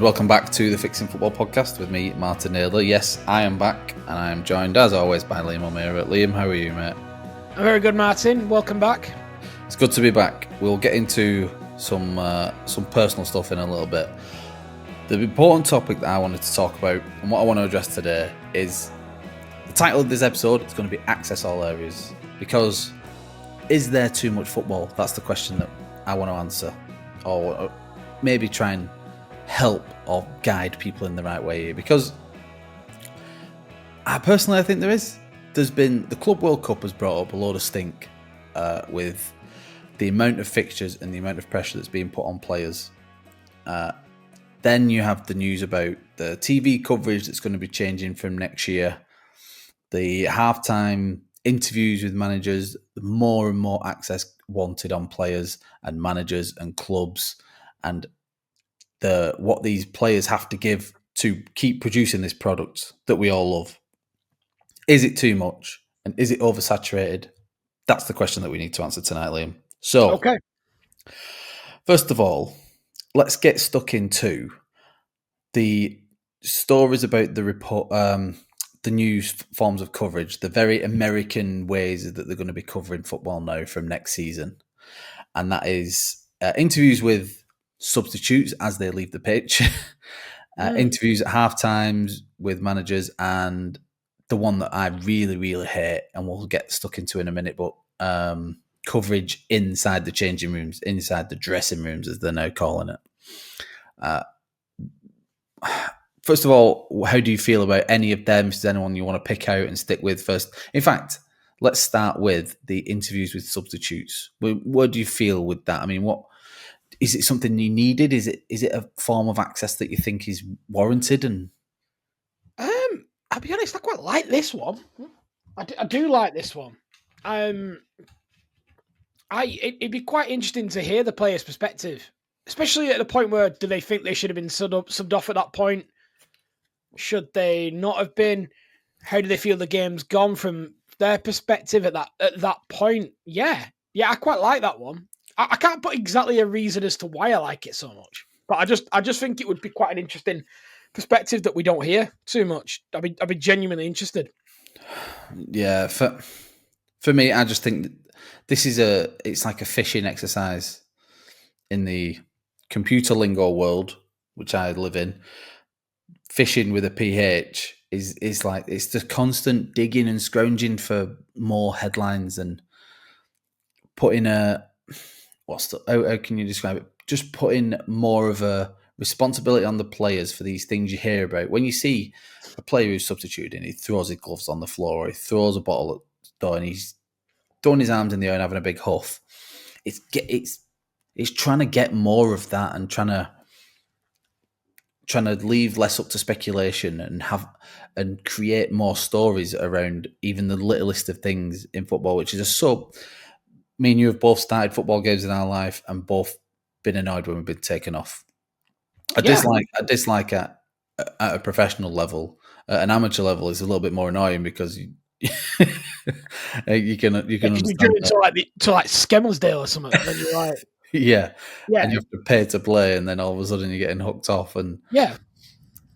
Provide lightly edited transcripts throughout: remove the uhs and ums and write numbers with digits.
welcome back to the Fixing Football podcast with me, Martyn. Yes, I am back, and I am joined, as always, by Liam O'Meara. Liam, how are you, mate? I'm very good, Martyn. Welcome back. It's good to be back. We'll get into some personal stuff in a little bit. The important topic that I wanted to talk about, and what I want to address today, is the title of this episode. It's going to be Access All Areas, because is there too much football? That's the question that I want to answer, or maybe try and help or guide people in the right way here, because I think there is. There's been the Club World Cup has brought up a load of stink with the amount of fixtures and the amount of pressure that's being put on players. Then you have the news about the TV coverage that's going to be changing from next year, the halftime interviews with managers, more and more access wanted on players and managers and clubs, and what these players have to give to keep producing this product that we all love. Is it too much? And is it oversaturated? That's the question that we need to answer tonight, Liam. So, okay. First of all, let's get stuck into the stories about the report, the new forms of coverage, the very American ways that they're going to be covering football now from next season. And that is interviews with substitutes as they leave the pitch, interviews at half times with managers, and the one that I really, really hate, and we'll get stuck into in a minute, but coverage inside the changing rooms, inside the dressing rooms, as they're now calling it. First of all, how do you feel about any of them? Is there anyone you want to pick out and stick with first? In fact, let's start with the interviews with substitutes. What do you feel with that? I mean, what is it? Something you needed? Is it a form of access that you think is warranted? And I'll be honest, I quite like this one. I do like this one. It'd be quite interesting to hear the player's perspective, especially at the point where do they think they should have been subbed off at that point? Should they not have been? How do they feel the game's gone from their perspective at that point? Yeah, I quite like that one. I can't put exactly a reason as to why I like it so much, but I just think it would be quite an interesting perspective that we don't hear too much. I'd be genuinely interested. Yeah, for me, I just think this is it's like a fishing exercise in the computer lingo world, which I live in. Fishing with a PH is like, it's the constant digging and scrounging for more headlines and putting how can you describe it? Just putting more of a responsibility on the players for these things you hear about. When you see a player who's substituted and he throws his gloves on the floor, or he throws a bottle at the door and he's throwing his arms in the air and having a big huff, it's trying to get more of that and trying to leave less up to speculation and create more stories around even the littlest of things in football, which is me and you have both started football games in our life and both been annoyed when we've been taken off. I dislike at a professional level. At an amateur level is a little bit more annoying because you can understand to like Skelmersdale or something. And then you're like, yeah, and you have to pay to play, and then all of a sudden you're getting hooked off. And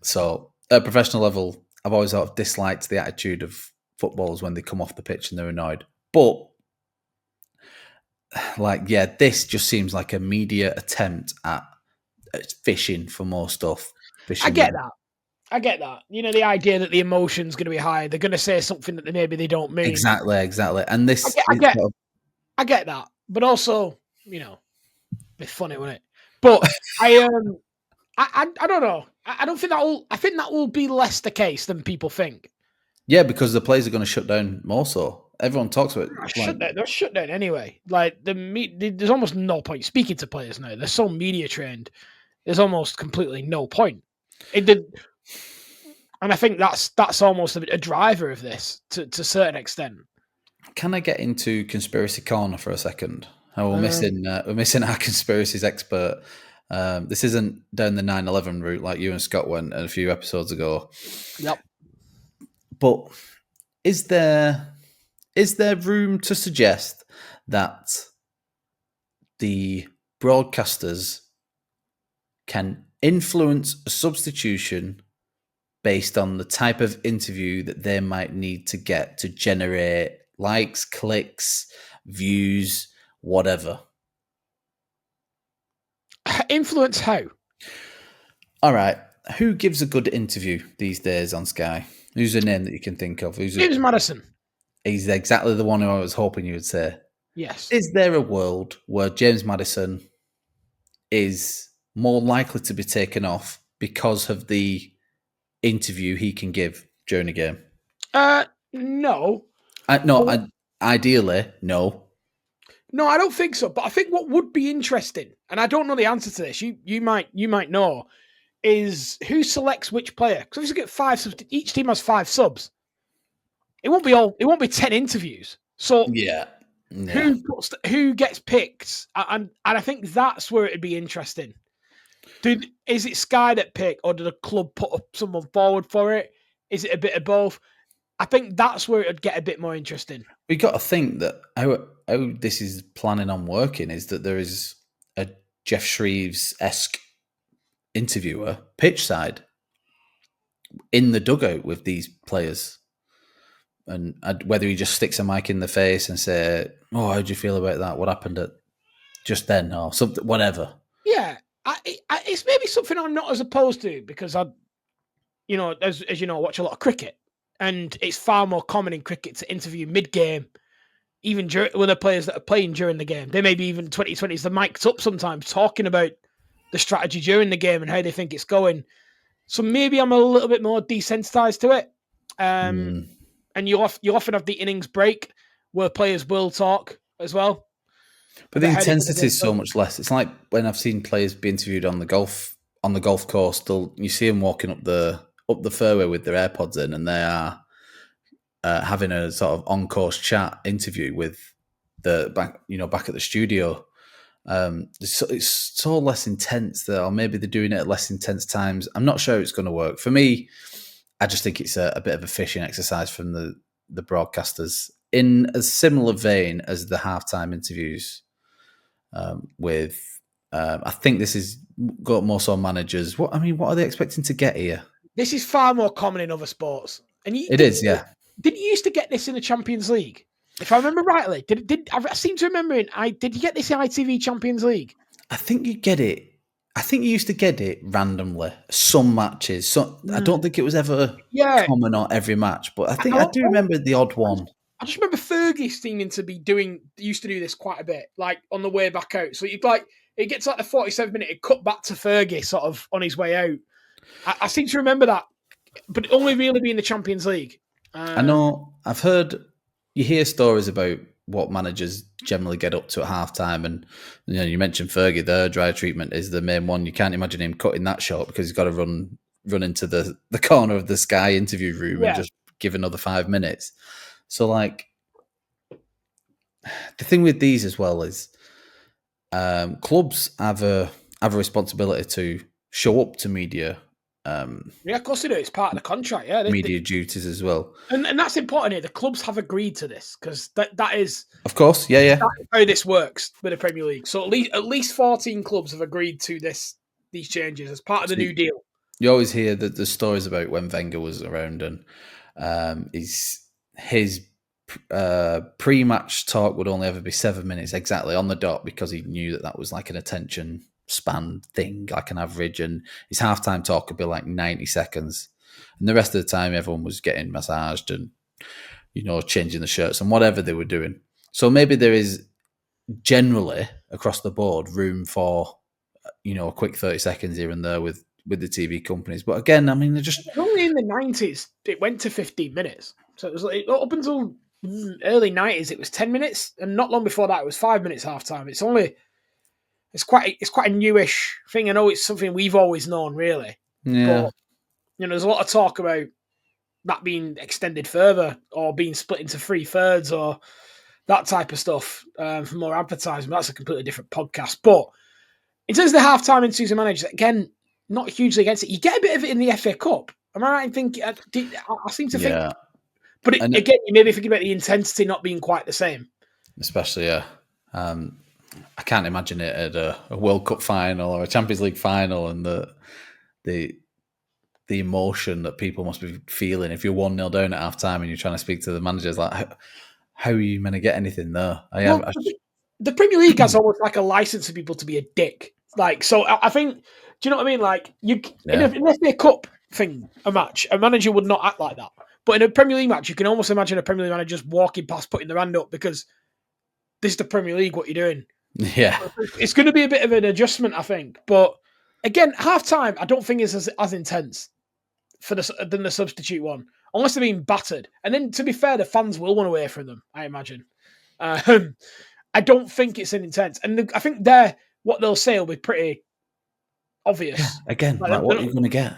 so at a professional level, I've always sort of disliked the attitude of footballers when they come off the pitch and they're annoyed. But this just seems like a media attempt at fishing for more stuff. I get that. You know, the idea that the emotion's going to be high. They're going to say something that maybe they don't mean. Exactly. And this, I get that. But also, you know, be funny, wouldn't it? But I don't know. I don't think I think that will be less the case than people think. Yeah, because the players are going to shut down more so. Everyone talks about it. They're shut down anyway. Like there's almost no point speaking to players now. They're so media trained. There's almost completely no point. And I think that's almost a driver of this to a certain extent. Can I get into conspiracy corner for a second? We're missing our conspiracies expert. This isn't down the 9/11 route like you and Scott went a few episodes ago. Yep. But is there room to suggest that the broadcasters can influence a substitution based on the type of interview that they might need to get to generate likes, clicks, views, whatever. Influence how? All right. Who gives a good interview these days on Sky? Who's a name that you can think of? James Maddison. He's exactly the one who I was hoping you would say. Yes. Is there a world where James Maddison is more likely to be taken off because of the interview he can give during a game? No. Ideally, no. No, I don't think so. But I think what would be interesting, and I don't know the answer to this, you might know, is who selects which player. Because if you get 5 subs, each team has 5 subs. It won't be 10 interviews. So Yeah. who gets picked? And I think that's where it'd be interesting. Is it Sky that pick, or did a club put someone forward for it? Is it a bit of both? I think that's where it'd get a bit more interesting. We got to think that how this is planning on working is that there is a Jeff Shreves-esque interviewer pitch side in the dugout with these players, and whether he just sticks a mic in the face and say, "Oh, how do you feel about that? What happened at just then?" or something, whatever. Yeah, it's maybe something I'm not as opposed to, because as you know, I watch a lot of cricket, and it's far more common in cricket to interview mid-game, even with the players that are playing during the game. They may be even 2020s, they're mic'd up sometimes talking about the strategy during the game and how they think it's going. So maybe I'm a little bit more desensitized to it. And you often have the innings break where players will talk as well. But the intensity is so much less. It's like when I've seen players be interviewed on the golf course. You see them walking up the fairway with their AirPods in, and they are having a sort of on-course chat interview with the back at the studio. It's so less intense, or maybe they're doing it at less intense times. I'm not sure it's going to work. For me, I just think it's a bit of a fishing exercise from the broadcasters, in a similar vein as the halftime interviews with. I think this is got more so managers. What are they expecting to get here? This is far more common in other sports, and it is. Yeah. Did you used to get this in the Champions League? If I remember rightly, I seem to remember it. Did you get this in ITV Champions League? I think you get it. I think you used to get it randomly, some matches. So I don't think it was ever common on every match, but I do remember the odd one. I just remember Fergie seeming to be used to do this quite a bit, like on the way back out. So it gets like the 47 minute, it cut back to Fergie sort of on his way out. I seem to remember that, but only really be in the Champions League. I know I've heard, you hear stories about what managers generally get up to at halftime, and you mentioned Fergie there. Dry treatment is the main one. You can't imagine him cutting that short because he's got to run into the corner of the Sky interview room and just give another 5 minutes. So, like, the thing with these as well is clubs have a responsibility to show up to media. Of course they do. It's part of the contract. Yeah, media duties as well, and that's important here. The clubs have agreed to this, because that is, of course, that's how this works with the Premier League. So at least 14 clubs have agreed to these changes as part of the new deal. You always hear the stories about when Wenger was around, and his pre-match talk would only ever be 7 minutes exactly on the dot, because he knew that was like an attention span thing, like an average, and his halftime talk would be like 90 seconds, and the rest of the time everyone was getting massaged and changing the shirts and whatever they were doing. So maybe there is generally across the board room for a quick 30 seconds here and there with the TV companies, but again, I mean, they're just only in the 90s it went to 15 minutes, so it was like up until early 90s it was 10 minutes, and not long before that it was 5 minutes halftime. It's quite a newish thing. I know it's something we've always known, really. Yeah. But, there's a lot of talk about that being extended further, or being split into 3/3, or that type of stuff for more advertising. That's a completely different podcast. But in terms of the halftime and season managers, again, not hugely against it. You get a bit of it in the FA Cup. Am I right in thinking? I seem to think. But again, you may be thinking about the intensity not being quite the same. Especially, I can't imagine it at a World Cup final or a Champions League final, and the emotion that people must be feeling if you're 1-0 down at half time and you're trying to speak to the managers. Like, how are you going to get anything there? The Premier League has almost like a license for people to be a dick. Like, so I think, do you know what I mean? Like, in an FA Cup thing, a match, a manager would not act like that. But in a Premier League match, you can almost imagine a Premier League manager just walking past, putting their hand up because this is the Premier League, what you're doing. Yeah. It's going to be a bit of an adjustment, I think. But again, half time, I don't think is as intense than the substitute one, unless they're being battered. And then, to be fair, the fans will want to hear from them, I imagine. I don't think it's an intense. And I think what they'll say will be pretty obvious. Yeah, again, like what are you going to get?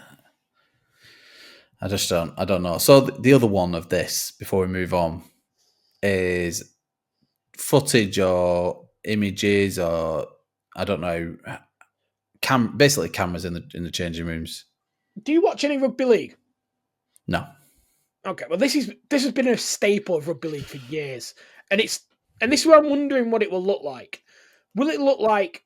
I don't know. So the other one of this, before we move on, is footage or images or, I don't know, basically cameras in the changing rooms. Do you watch any rugby league? No. Okay, well, this has been a staple of rugby league for years. And this is where I'm wondering what it will look like. Will it look like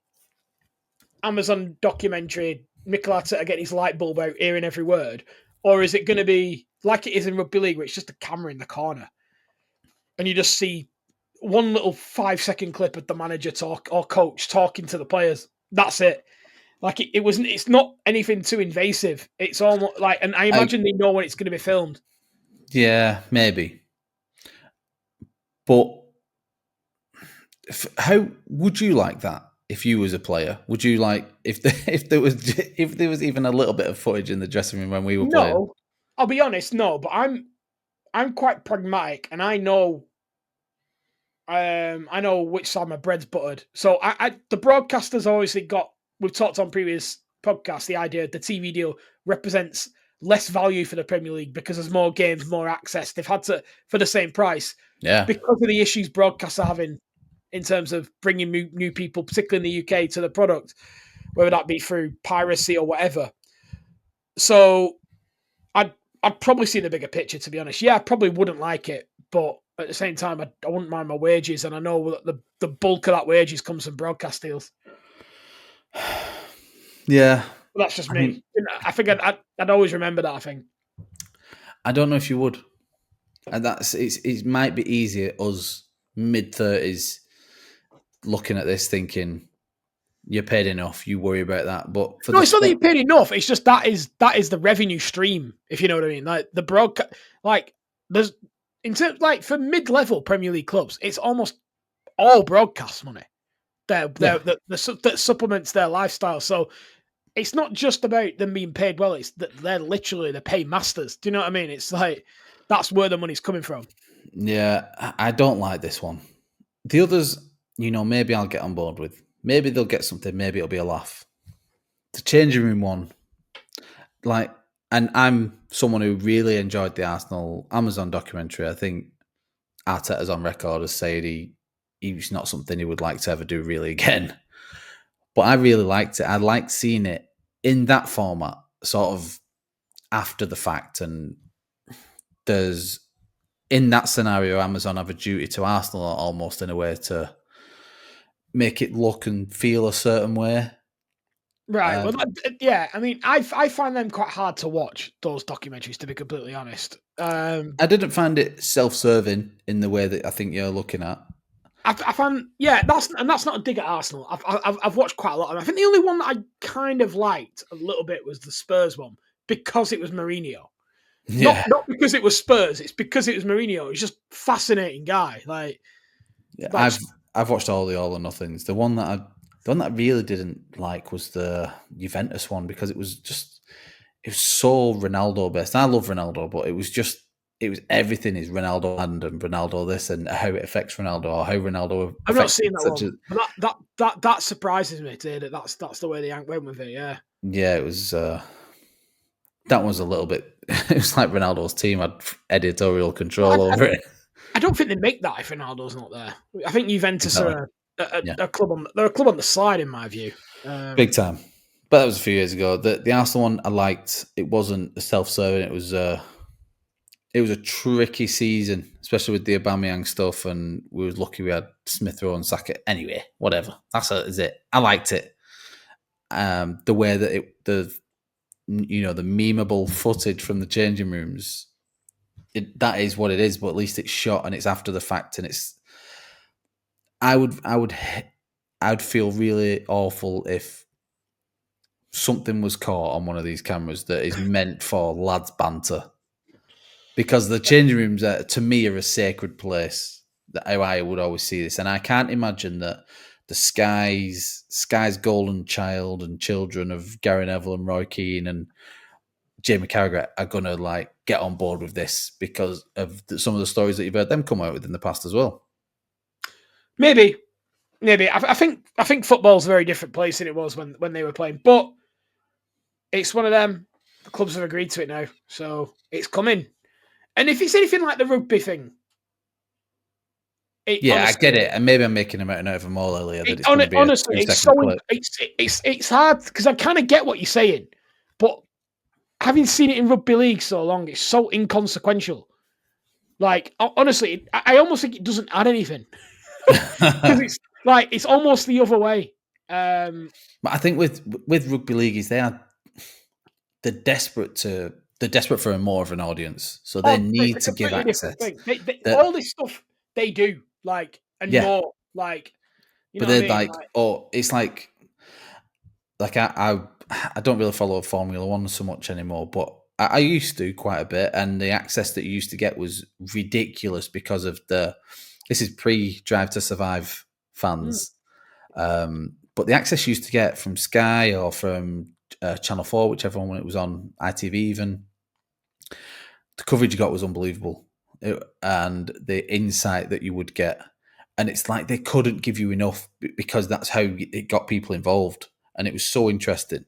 Amazon documentary, Mikel Arteta getting his light bulb out, hearing every word? Or is it going to be like it is in rugby league, where it's just a camera in the corner and you just see one little 5-second clip of the manager or coach talking to the players? That's it. Like it's not anything too invasive. It's almost like, and I imagine they know when it's going to be filmed. Yeah, maybe. But how would you like that if you was a player? Would you like if there was even a little bit of footage in the dressing room when we were playing? No, I'll be honest, no. But I'm quite pragmatic, and I know which side my bread's buttered. So the broadcasters obviously got. We've talked on previous podcasts the idea the TV deal represents less value for the Premier League because there's more games, more access. They've had to for the same price. Yeah, because of the issues broadcasts are having in terms of bringing new people, particularly in the UK, to the product, whether that be through piracy or whatever. So I'd probably see the bigger picture, to be honest. Yeah, I probably wouldn't like it, but at the same time, I wouldn't mind my wages, and I know that the bulk of that wages comes from broadcast deals. Yeah. But that's just me. I think I'd always remember that, I think. I don't know if you would. And it might be easier us mid-30s looking at this thinking you're paid enough, you worry about that. But it's not that you're paid enough. It's just that is the revenue stream, if you know what I mean. Like the broadcast, like there's in terms like for mid-level Premier League clubs, it's almost all broadcast money. That supplements their lifestyle. So it's not just about them being paid well. It's that they're literally the pay masters. Do you know what I mean? It's like that's where the money's coming from. Yeah, I don't like this one. The others, maybe I'll get on board with. Maybe they'll get something. Maybe it'll be a laugh. The changing room one, and I'm someone who really enjoyed the Arsenal Amazon documentary. I think Arteta's on record as saying he's not something he would like to ever do really again. But I really liked it. I liked seeing it in that format, sort of after the fact. And there's, in that scenario, Amazon have a duty to Arsenal almost in a way to make it look and feel a certain way. Right. Yeah. I mean, I find them quite hard to watch, those documentaries, to be completely honest. I didn't find it self-serving in the way that I think you're looking at. I found, that's not a dig at Arsenal. I've watched quite a lot of them. I think the only one that I kind of liked a little bit was the Spurs one because it was Mourinho. Yeah. Not because it was Spurs. It's because it was Mourinho. He's just a fascinating guy. I've watched all the All or Nothings. The one that I really didn't like was the Juventus one because it was so Ronaldo based. I love Ronaldo, but it was everything is Ronaldo and Ronaldo this and how it affects Ronaldo or how Ronaldo. I've not seen that one. But that surprises me to hear that that's the way they went with it. Yeah. Yeah, it was. That was a little bit. It was like Ronaldo's team had editorial control over it. I don't think they make that if Ronaldo's not there. I think Juventus are a club on. They're a club on the slide, in my view. Big time. But that was a few years ago. The Arsenal one I liked. It wasn't self-serving. It was it was a tricky season, especially with the Aubameyang stuff, and we were lucky we had Smith Rowe and Saka. Anyway, whatever. Is it. I liked it. The way that the memeable footage from the changing rooms, that is what it is. But at least it's shot and it's after the fact, and it's. I'd feel really awful if something was caught on one of these cameras that is meant for lads banter, because the changing rooms to me are a sacred place. That how I would always see this, and I can't imagine that the Sky's golden child and children of Gary Neville and Roy Keane and Jamie Carragher are going to get on board with this because of some of the stories that you've heard them come out with in the past as well. Maybe. I think football's a very different place than it was when they were playing, but it's one of them. The clubs have agreed to it now, so it's coming. And if it's anything like the rugby thing, honestly, I get it, and maybe I'm making him out of a mole earlier. That it's honestly, it's hard because I kind of get what you're saying, but having seen it in rugby league so long, it's so inconsequential. Honestly, I almost think it doesn't add anything because it's almost the other way. But I think with rugby league is they're desperate for more of an audience, so they need to give access. All this stuff they do, more, but they're it's like I don't really follow Formula One so much anymore, but I used to quite a bit, and the access that you used to get was ridiculous because of this is pre-Drive to Survive fans. But the access you used to get from Sky or from Channel 4, whichever one it was on, ITV even, the coverage you got was unbelievable. And the insight that you would get. And it's like they couldn't give you enough because that's how it got people involved. And it was so interesting.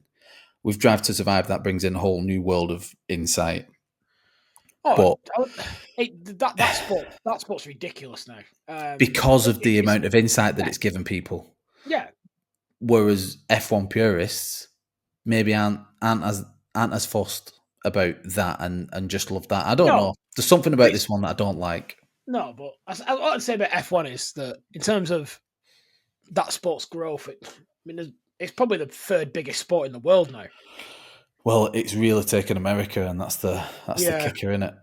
With Drive to Survive, that brings in a whole new world of insight. That sport's ridiculous now. Because of the amount of insight that it's given people. Yeah. Whereas F1 purists maybe aren't as fussed about that and just love that. I don't know. There's something about this one that I don't like. No, but what I'd say about F1 is that in terms of that sport's growth, it's probably the third biggest sport in the world now. Well, it's really taken America, and that's the kicker, isn't it?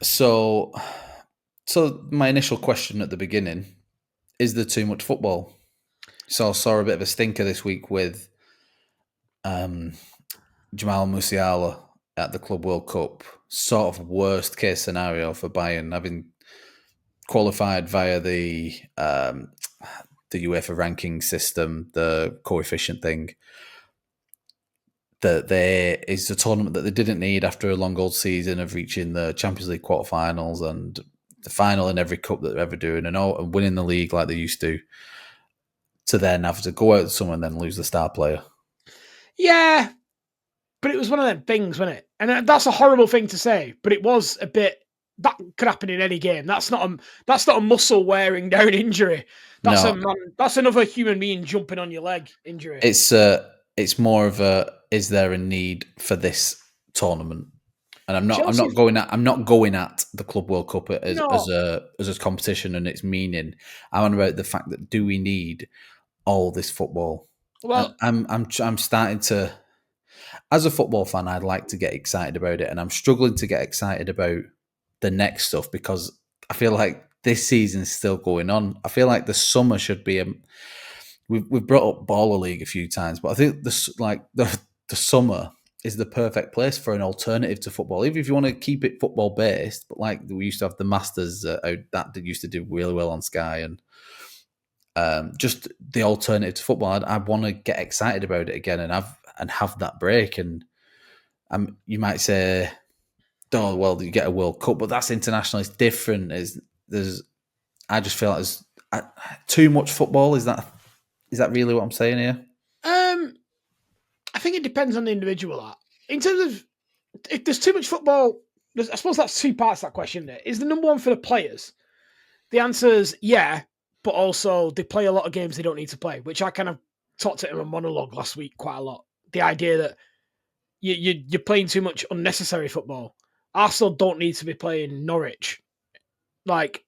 So my initial question at the beginning, is there too much football? So I saw a bit of a stinker this week with Jamal Musiala at the Club World Cup. Sort of worst case scenario for Bayern, having qualified via the UEFA ranking system, the coefficient thing. That there is a tournament that they didn't need after a long old season of reaching the Champions League quarterfinals and the final in every cup that they're ever doing and winning the league like they used to then have to go out with someone and then lose the star player. Yeah, but it was one of them things, wasn't it? And that's a horrible thing to say, but it was a bit. That could happen in any game. That's not a muscle wearing down injury. That's another human being jumping on your leg injury. It's more of is there a need for this tournament? And I'm not going at the Club World Cup as a competition and its meaning. I'm on about the fact that do we need all this football? Well, I'm starting to, as a football fan, I'd like to get excited about it, and I'm struggling to get excited about the next stuff because I feel like this season's still going on. I feel like the summer should be we've brought up Baller League a few times, but I think the summer is the perfect place for an alternative to football. Even if you want to keep it football based, but like we used to have the Masters that used to do really well on Sky, and just the alternative to football. I want to get excited about it again and have that break. And you might say, "Oh, well, you get a World Cup, but that's international. It's different." I just feel like there's too much football. Is that really what I'm saying here? I think it depends on the individual. In terms of if there's too much football, I suppose that's two parts to that question. Is the number one for the players? The answer is yeah, but also they play a lot of games they don't need to play, which I kind of talked in a monologue last week quite a lot. The idea that you're playing too much unnecessary football. Arsenal don't need to be playing Norwich. Like,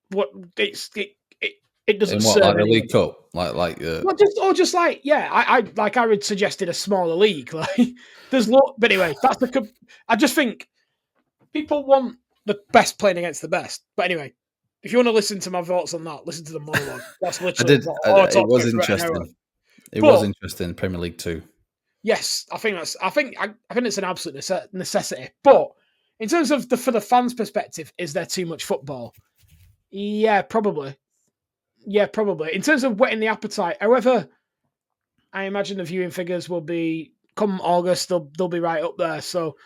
what it doesn't In what, serve like the anyone. League Cup, Just like, yeah, I would suggested a smaller league. Like, there's but anyway, I just think people want the best playing against the best. But anyway, if you want to listen to my thoughts on that, listen to the monologue. That's I literally did. what I want to It talk was about for an hour. interesting. It was But interesting. Premier League 2. yes, I think it's an absolute necessity. But in terms of for the fans' perspective, is there too much football? Yeah, probably. Yeah, probably. In terms of whetting the appetite, however, I imagine the viewing figures will be come August. They'll be right up there. So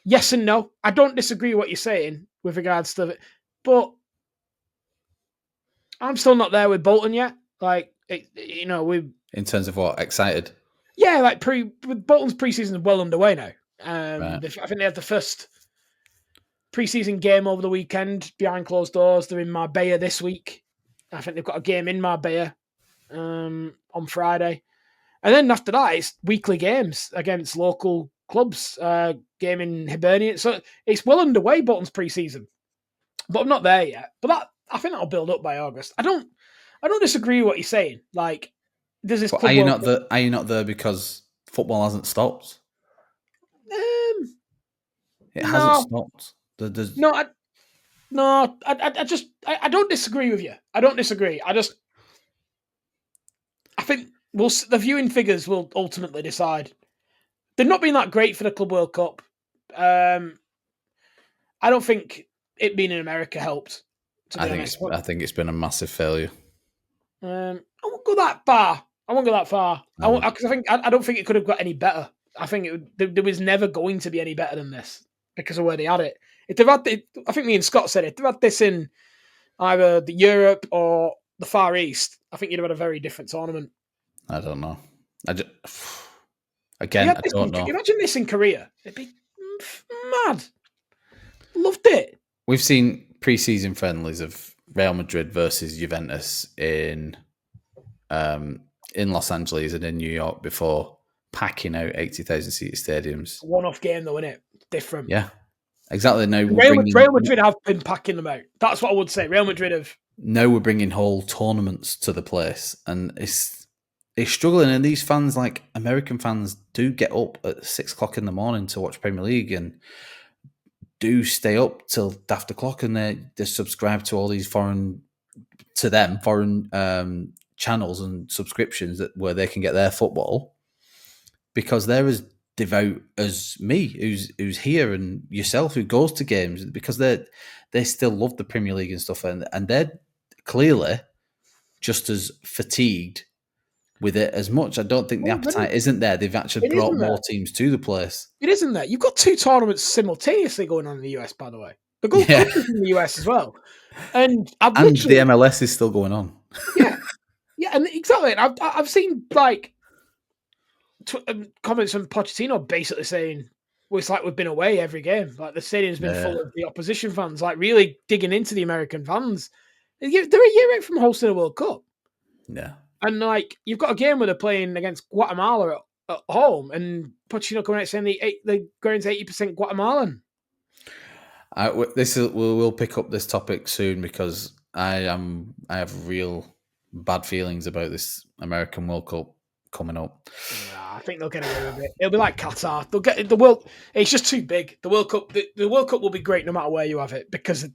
yes and no. I don't disagree with what you're saying with regards to it, but I'm still not there with Bolton yet. Like, we In terms of what, excited? yeah, like with Bolton's preseason is well underway now. Right. I think they had the first preseason game over the weekend behind closed doors. They're in Marbella this week. I think they've got a game in Marbella on Friday. And then after that, it's weekly games against local clubs, game in Hibernian. So it's well underway, Bolton's pre-season. But I'm not there yet. But I think that'll build up by August. I don't disagree with what you're saying. Like, there's this But club World Cup. Are you not there because football hasn't stopped? It hasn't No, stopped. There's, no, I don't disagree with you. I don't disagree. I think the viewing figures will ultimately decide. They've not been that great for the Club World Cup. I don't think it being in America helped. To be honest, I think it's been a massive failure. I won't go that far. I don't think it could have got any better. I think there was never going to be any better than this because of where they had it. If they've had I think me and Scott said it. If they've had this in either the Europe or the Far East, I think you'd have had a very different tournament. I don't know. I don't know. Imagine this in Korea. It'd be mad. Loved it. We've seen pre-season friendlies of Real Madrid versus Juventus in Los Angeles and in New York before, packing out 80,000 seat stadiums. One-off game though, isn't it? Different. Yeah, exactly. Now Real Madrid have been packing them out. That's what I would say. Real Madrid have. Now we're bringing whole tournaments to the place, and it's struggling. And these fans, like American fans, do get up at 6 o'clock in the morning to watch Premier League and do stay up till after clock, and they subscribe to all these foreign channels and subscriptions where they can get their football, because they're as devout as me, who's here, and yourself, who goes to games, because they still love the Premier League and stuff, and they're clearly just as fatigued with it as much. I don't think the appetite isn't there. They've actually brought more teams to the place. It isn't there. You've got 2 tournaments simultaneously going on in the US, by the way. The Gold Cup is in the US as well. And the MLS is still going on. Yeah. Yeah, and exactly. And I've seen like comments from Pochettino basically saying, well, it's like we've been away every game. Like the stadium's been full of the opposition fans, like really digging into the American fans. They're a year out from hosting a World Cup. Yeah. And like you've got a game where they're playing against Guatemala at home, and Pochettino coming out saying they're going to 80% Guatemalan. We'll pick up this topic soon, because I have real bad feelings about this American World Cup coming up. Yeah, I think they'll get away with it. It'll be like Qatar. They'll get the world. It's just too big. The World Cup. The World Cup will be great no matter where you have it, because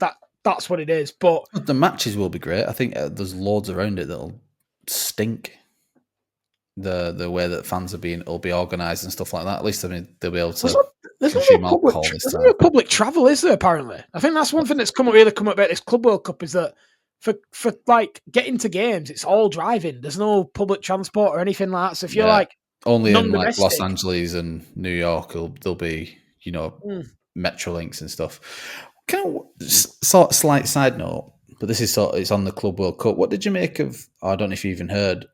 that's what it is. But the matches will be great. I think there's loads around it that'll stink. The way that fans will be organised and stuff like that. At least, I mean, they'll be able to. There's no public travel, is there? Apparently, I think that's one thing that's come up about this Club World Cup, is that for like getting to games, it's all driving. There's no public transport or anything like that. So if you're like only in like Los Angeles and New York, there'll be Metrolinks and stuff. Kind of slight side note, but this is it's on the Club World Cup. What did you make of? I don't know if you even heard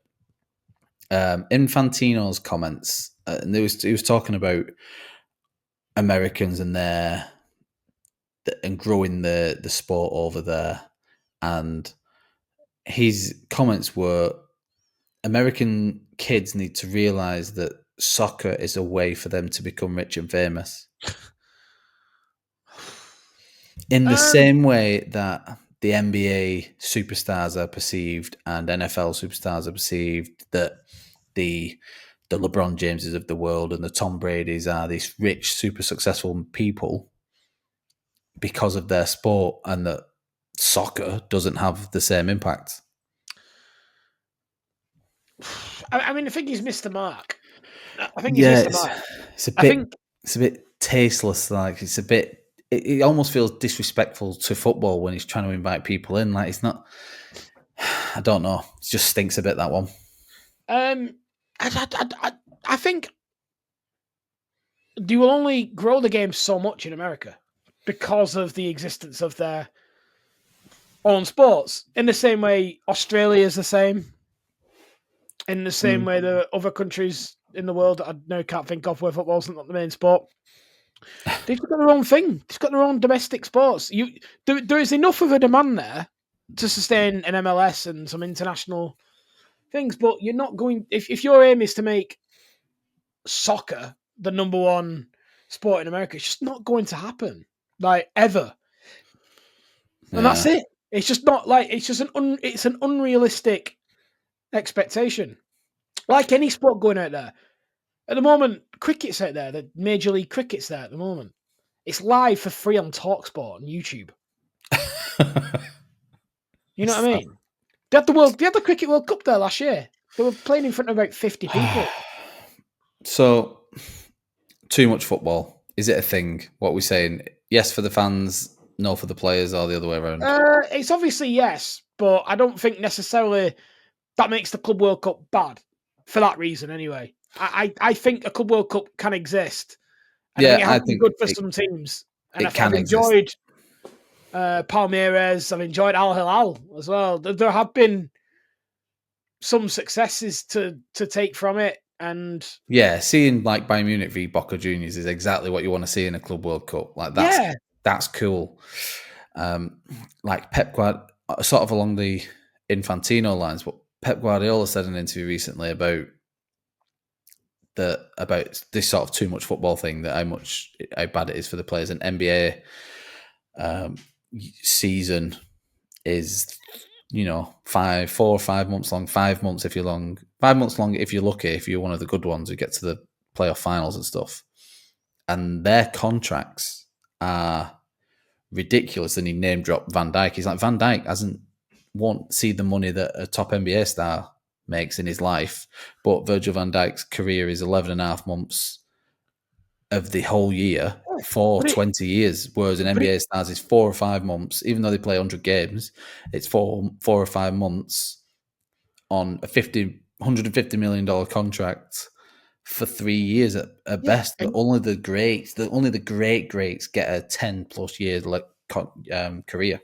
Infantino's comments, and he was talking about Americans and growing the sport over there, and his comments were, American kids need to realize that soccer is a way for them to become rich and famous. In the same way that the NBA superstars are perceived and NFL superstars are perceived, that the LeBron Jameses of the world and the Tom Bradys are these rich, super successful people because of their sport, and that soccer doesn't have the same impact. I mean, I think he's missed the mark. I think he's missed the mark. It's a bit tasteless. Like it almost feels disrespectful to football when he's trying to invite people in. Like it's not. I don't know. It just stinks a bit, that one. I think you will only grow the game so much in America because of the existence of their own sports. In the same way, Australia is the same. In the same way, the other countries in the world that I now can't think of where football's not the main sport, they've got their own thing. They've got their own domestic sports. There is enough of a demand there to sustain an MLS and some international things, but you're not going. If your aim is to make soccer the number one sport in America, it's just not going to happen, like ever. And that's it. It's just not like it's an unrealistic expectation. Like any sport going out there. At the moment, cricket's out there. The Major League Cricket's there at the moment. It's live for free on TalkSport on YouTube. You know what I mean? They had the Cricket World Cup there last year. They were playing in front of about 50 people. So, too much football. Is it a thing? What are we saying? Yes for the fans, no for the players, or the other way around? It's obviously yes, but I don't think necessarily that makes the Club World Cup bad for that reason anyway. I think a Club World Cup can exist. And I think it's good for some teams. And I've enjoyed Palmeiras. I've enjoyed Al Hilal as well. There have been some successes to take from it. And yeah, seeing like Bayern Munich v Boca Juniors is exactly what you want to see in a Club World Cup. Like that's cool. Like Pep Guardiola, sort of along the Infantino lines, what Pep Guardiola said in an interview recently about this sort of too much football thing, that how bad it is for the players. An NBA season is 4 or 5 months long, 5 months if you're long, 5 months long if you're lucky, if you're one of the good ones who get to the playoff finals and stuff. And their contracts are ridiculous. And he name dropped Van Dijk. He's like, Van Dijk won't see the money that a top NBA star makes in his life, but Virgil van Dijk's career is 11 and a half months of the whole year for 20 years, whereas an NBA stars is 4 or 5 months. Even though they play 100 games, it's 4 or 5 months on a $150 million contract for 3 years at best. But only the greats get a 10 plus years career.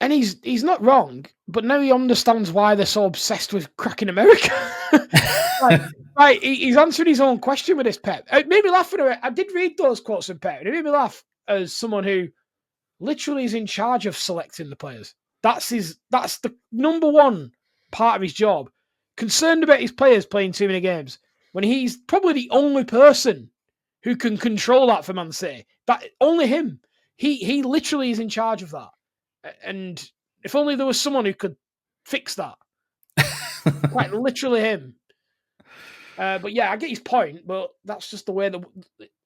And he's not wrong, but now he understands why they're so obsessed with cracking America. He's answering his own question with this, Pep. It made me laugh. I did read those quotes from Pep. It made me laugh as someone who literally is in charge of selecting the players. That's the number one part of his job. Concerned about his players playing too many games, when he's probably the only person who can control that for Man City. That only him. He literally is in charge of that. And if only there was someone who could fix that. Quite literally him. But yeah, I get his point, but that's just the way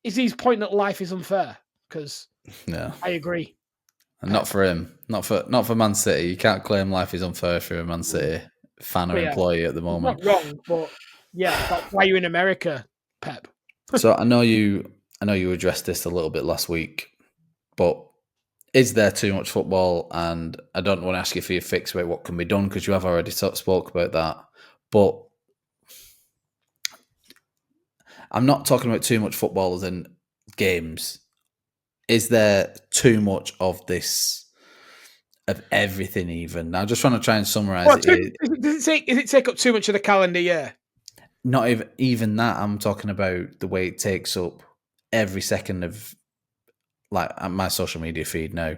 is his point that life is unfair? Because I agree. And not for him. Not for Man City. You can't claim life is unfair for a Man City fan or employee at the moment. Not wrong, but yeah, that's why you're in America, Pep. So I know you addressed this a little bit last week, but is there too much football? And I don't want to ask you for your fix about what can be done, because you have already spoke about that. But I'm not talking about too much football as in games. Is there too much of this, of everything even? Now, just trying to try and summarise it. Does it take up too much of the calendar year? Not even that. I'm talking about the way it takes up every second of my social media feed now.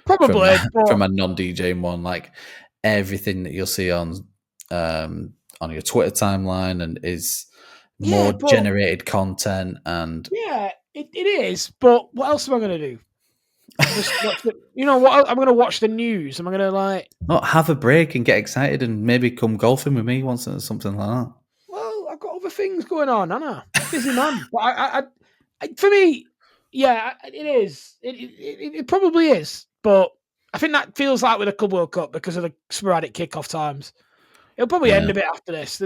Probably from a non-DJing one, like everything that you'll see on your Twitter timeline and is more generated content. And yeah, it is. But what else am I going to do? Just watch it. You know what? I'm going to watch the news. I'm going to like. Not have a break and get excited and maybe come golfing with me once or something like that. Well, I've got other things going on, Anna. Busy man. But for me, yeah, it is. It probably is. But I think that feels like with a Club World Cup because of the sporadic kickoff times. It'll probably end a bit after this.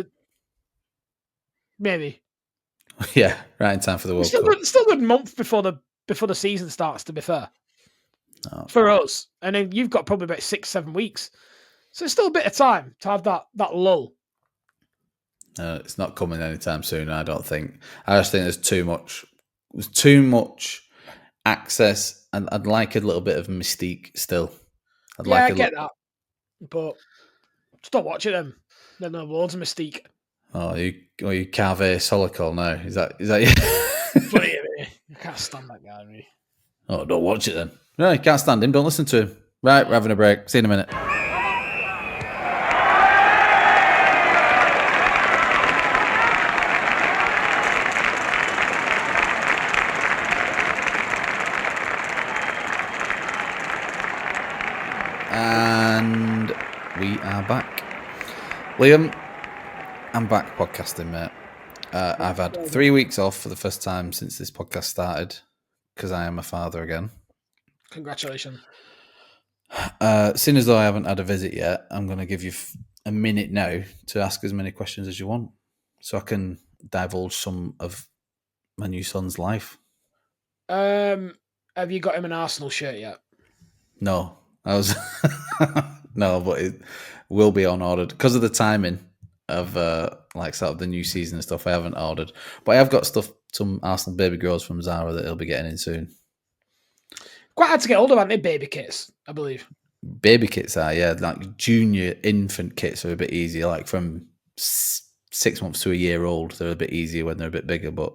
Maybe. Yeah, right in time for the World Cup. It's still a good month before the season starts. To be fair, for us, and then you've got probably about 6-7 weeks, so it's still a bit of time to have that lull. It's not coming anytime soon. I don't think. I just think there's too much. There's too much access, and I'd like a little bit of mystique still. I get that, but stop watching them. Then there's loads of mystique. Oh, you Carve Solikol now? Is that you? Funny, I can't stand that guy. Really. Oh, don't watch it then. No, you can't stand him. Don't listen to him. Right, we're having a break. See you in a minute. And we are back. Liam, I'm back podcasting, mate. I've had 3 weeks off for the first time since this podcast started because I am a father again. Congratulations. Seeing as though I haven't had a visit yet, I'm going to give you a minute now to ask as many questions as you want so I can divulge some of my new son's life. Have you got him an Arsenal shirt yet? No, I was no, but it will be on ordered because of the timing of like sort of the new season and stuff. I haven't ordered, but I have got some Arsenal baby girls from Zara that he'll be getting in soon. Quite hard to get hold of, aren't they? Baby kits, I believe. Baby kits are, yeah, like junior infant kits are a bit easier, like from 6 months to a year old. They're a bit easier when they're a bit bigger, but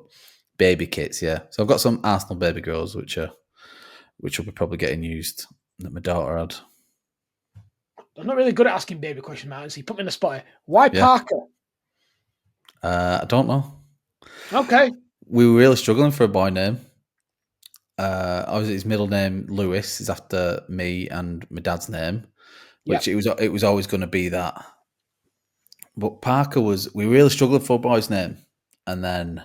baby kits, yeah. So I've got some Arsenal baby girls which will be probably getting used that my daughter had. I'm not really good at asking baby questions, man. So you put me in the spot here. Why Parker? I don't know. Okay. We were really struggling for a boy name. Obviously, his middle name Lewis is after me and my dad's name, which it was always going to be that. But Parker we really struggled for a boy's name, and then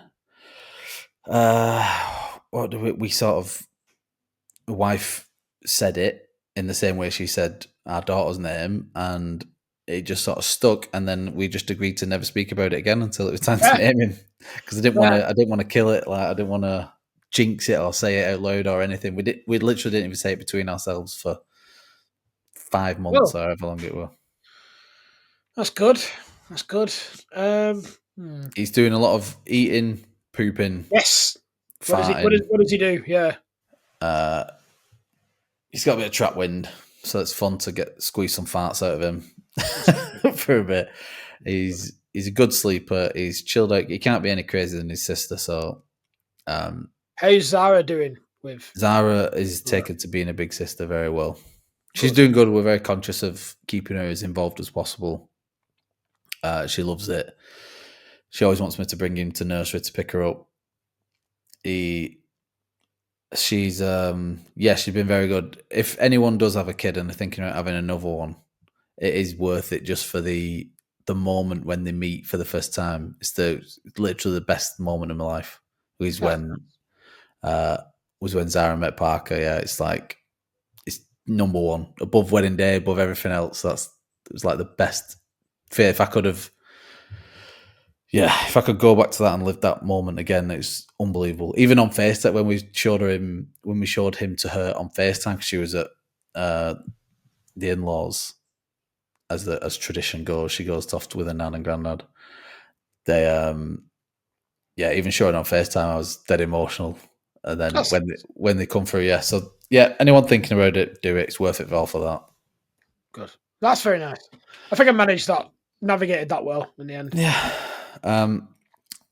we sort of the wife said it in the same way she said our daughter's name, and it just sort of stuck. And then we just agreed to never speak about it again until it was time to name him, because I didn't want to kill it. Like I didn't want to jinx it or say it out loud or anything. We literally didn't even say it between ourselves for 5 months or however long it was. That's good. He's doing a lot of eating, pooping. Yes. Farting. What does he do? Yeah. He's got a bit of trap wind, so it's fun to squeeze some farts out of him for a bit. He's a good sleeper. He's chilled out. He can't be any crazier than his sister. So, how's Zara doing? Zara is taken to being a big sister very well. She's doing good. We're very conscious of keeping her as involved as possible. She loves it. She always wants me to bring him to nursery to pick her up. She's been very good. If anyone does have a kid and they're thinking about having another one, it is worth it just for the moment when they meet for the first time. It's literally the best moment of my life. Was when Zara met Parker. Yeah, it's like it's number one above wedding day, above everything else. It was like the best. If I could go back to that and live that moment again, it's unbelievable. Even on FaceTime, when we showed him to her on FaceTime, because she was at the in-laws, as tradition goes, she goes off with her nan and granddad. They, even showing on FaceTime, I was dead emotional. And then when they come through, anyone thinking about it, do it. It's worth it all for that. Good. That's very nice. I think I navigated that well in the end. Yeah.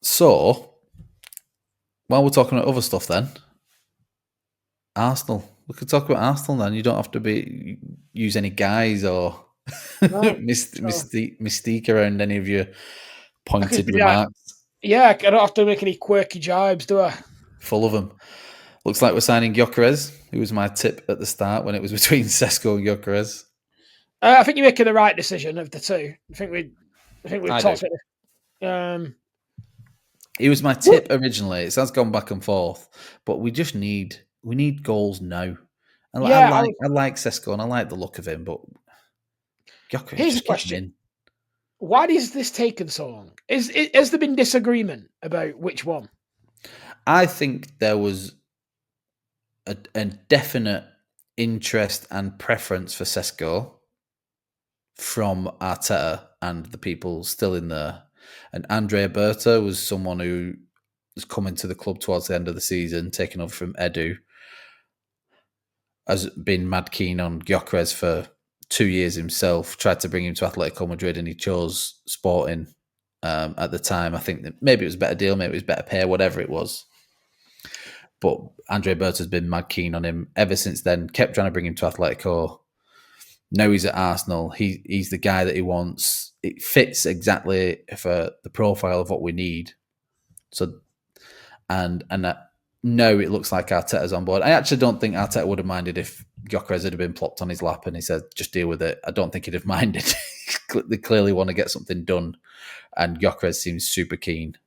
So, while we're talking about other stuff then, Arsenal. We could talk about Arsenal then. You don't have to use any guys or mystique around any of your pointed remarks. Yeah, I don't have to make any quirky jibes, do I? Full of them. Looks like we're signing Gyokeres, who was my tip at the start when it was between Sesko and Gyokeres. I think you're making the right decision of the two. I think we've I talked do. about it. He was my tip originally. It has gone back and forth, but we need goals now. I Yeah, like Sesko and I like the look of him, but Gyokeres, here's a just get him question. in. Why has this taken so long? Has there been disagreement about which one? I think there was a definite interest and preference for Sesko from Arteta and the people still in there. And Andrea Berta was someone who was coming to the club towards the end of the season, taking over from Edu, has been mad keen on Gyokeres for 2 years himself, tried to bring him to Atletico Madrid and he chose Sporting at the time. I think that maybe it was a better deal, maybe it was better pay, whatever it was. But Andre Berta's been mad keen on him ever since then, kept trying to bring him to Atletico. Now he's at Arsenal. He's the guy that he wants. It fits exactly for the profile of what we need. So, and no, it looks like Arteta's on board. I actually don't think Arteta would have minded if Gyokeres had been plopped on his lap and he said, just deal with it. I don't think he'd have minded. They clearly want to get something done. And Gyokeres seems super keen.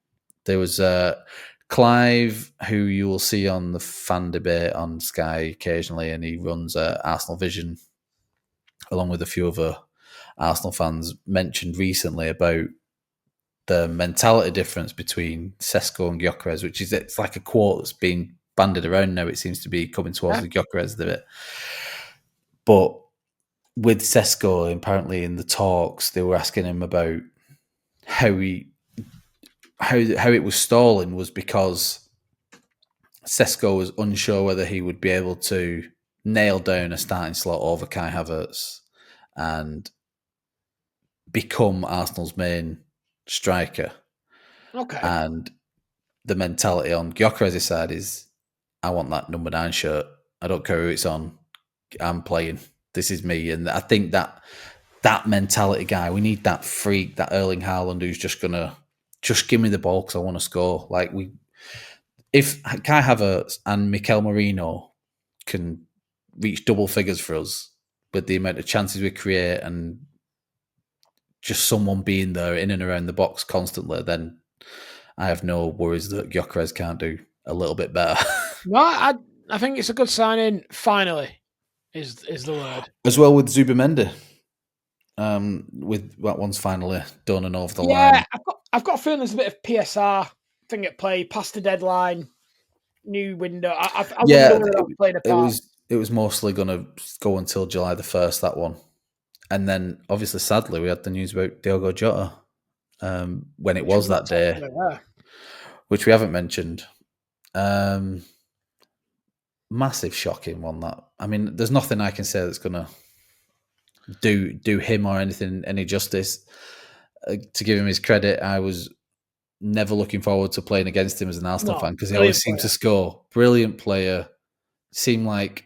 There was Clive, who you will see on the fan debate on Sky occasionally, and he runs Arsenal Vision, along with a few other Arsenal fans, mentioned recently about the mentality difference between Sesko and Gyokeres, which is it's like a quote that's been banded around now. It seems to be coming towards the Gyokeres bit. But with Sesko, apparently in the talks, they were asking him about how it was stalling was because Sesko was unsure whether he would be able to nail down a starting slot over Kai Havertz and become Arsenal's main striker. Okay. And the mentality on Gyokeres' side is, I want that number 9 shirt. I don't care who it's on. I'm playing. This is me. And I think that mentality guy, we need that freak, that Erling Haaland who's just going to just give me the ball because I want to score. If Kai Havertz and Mikel Merino can reach double figures for us with the amount of chances we create and just someone being there in and around the box constantly, then I have no worries that Gyokeres can't do a little bit better. No, I think it's a good signing. Finally, is the word. As well with Zubimendi. With that one's finally done and over the line. I've got a feeling there's a bit of PSR thing at play, past the deadline, new window. I wonder whether that played a part. It was mostly going to go until July the 1st, that one. And then, obviously, sadly, we had the news about Diogo Jota when it was that day, which we haven't mentioned. Massive shocking one, that. I mean, there's nothing I can say that's going to do him or any justice. To give him his credit, I was never looking forward to playing against him as an Arsenal fan because he always seemed to score. Brilliant player. Seemed like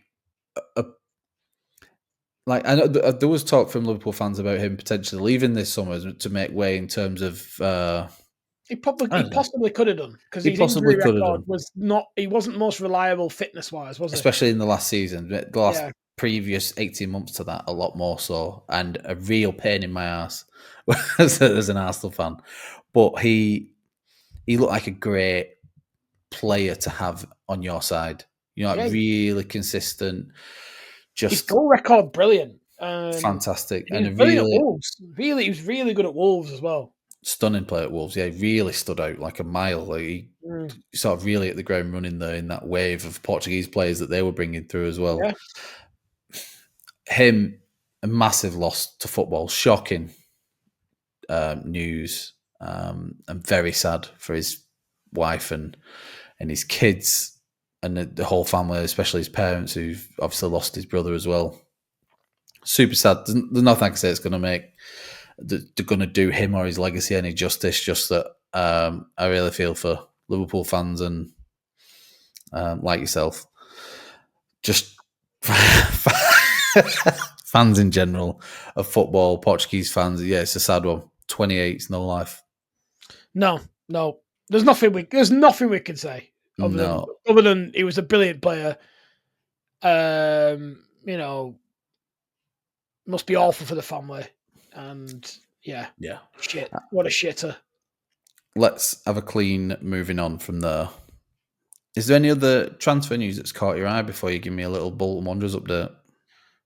I know there was talk from Liverpool fans about him potentially leaving this summer to make way in terms of. He possibly could have done because his injury record was not. He wasn't most reliable fitness wise, was he? Especially in the last season, the last previous 18 months to that, a lot more so, and a real pain in my ass as an Arsenal fan. But he looked like a great player to have on your side. Really consistent. Just his goal record, brilliant, fantastic, and he was really good at Wolves as well. Stunning play at Wolves. Yeah, he really stood out like a mile. Like he sort of really hit the ground running there in that wave of Portuguese players that they were bringing through as well. Yeah. Him, a massive loss to football. Shocking news. And very sad for his wife and his kids and the whole family, especially his parents, who've obviously lost his brother as well. Super sad. There's nothing I can say it's going to make. They're going to do him or his legacy any justice. Just that I really feel for Liverpool fans and like yourself, just fans in general of football, Portuguese fans. Yeah, it's a sad one. 28's no life. No. There's nothing we can say. No. Other than he was a brilliant player. You know, must be awful for the family. And yeah, Yeah. shit. What a shitter. Let's have a clean moving on from there. Is there any other transfer news that's caught your eye before you give me a little Bolton Wanderers update?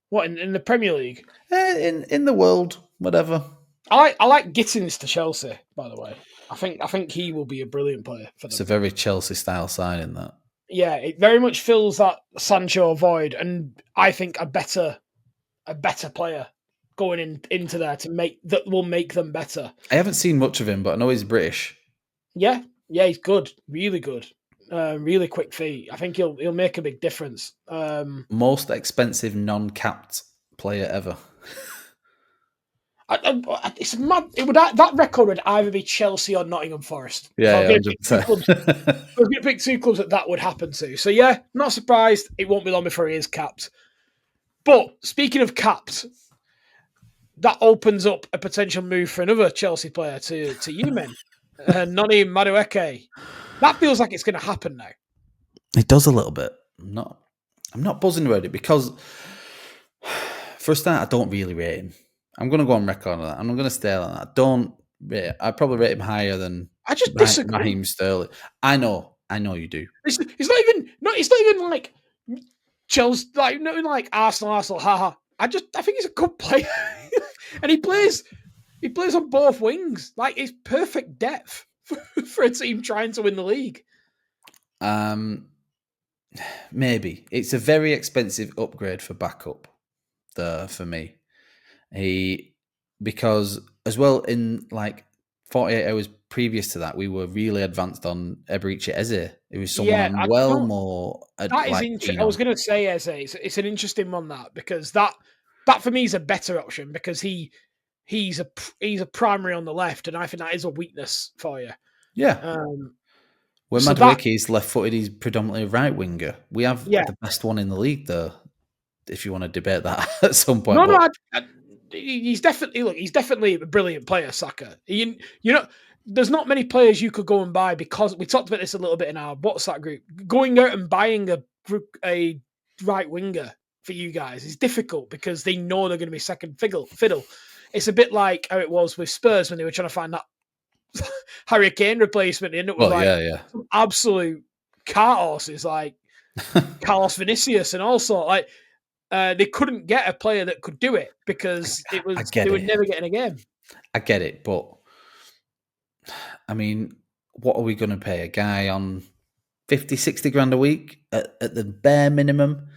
What in the Premier League? In the world, whatever. I like Gittins to Chelsea, by the way. I think he will be a brilliant player for It's them. a very Chelsea style signing, that. Yeah, it very much fills that Sancho void, and I think a better player going into there that will make them better. I haven't seen much of him, but I know he's British. Yeah, he's good, really good, really quick feet. I think he'll make a big difference. Most expensive non-capped player ever. It's mad. That record would either be Chelsea or Nottingham Forest. Yeah, I was going to pick two clubs that would happen to. So yeah, not surprised. It won't be long before he is capped. But speaking of capped, that opens up a potential move for another Chelsea player to you men, Noni Madueke. That feels like it's going to happen now. It does a little bit. I'm not buzzing about it because, for a start, I don't really rate him. I'm going to go on record on that. I'm not going to stay on that. I probably rate him higher than I just disagree. Raheem Sterling. I know you do. It's not even like Chelsea, like Arsenal. Haha. I think he's a good player, and he plays on both wings. Like it's perfect depth for a team trying to win the league. Maybe it's a very expensive upgrade for backup. For me, because as well in like 48 hours previous to that, we were really advanced on Eberechi Eze. It was someone more. That is interesting. I was going to say Eze. It's an interesting one because that for me is a better option because he's a primary on the left, and I think that is a weakness for you. Yeah. When Madueke is left-footed, he's predominantly a right winger. We have the best one in the league, though. If you want to debate that at some point, he's definitely a brilliant player, Saka. There's not many players you could go and buy because we talked about this a little bit in our WhatsApp group. Going out and buying a right winger for you guys is difficult because they know they're going to be second fiddle. It's a bit like how it was with Spurs when they were trying to find that Harry Kane replacement. End up with some absolute cart horses like Carlos Vinicius and also like they couldn't get a player that could do it because they were never getting a game. I get it, but I mean, what are we going to pay a guy on 50, 60 grand a week at the bare minimum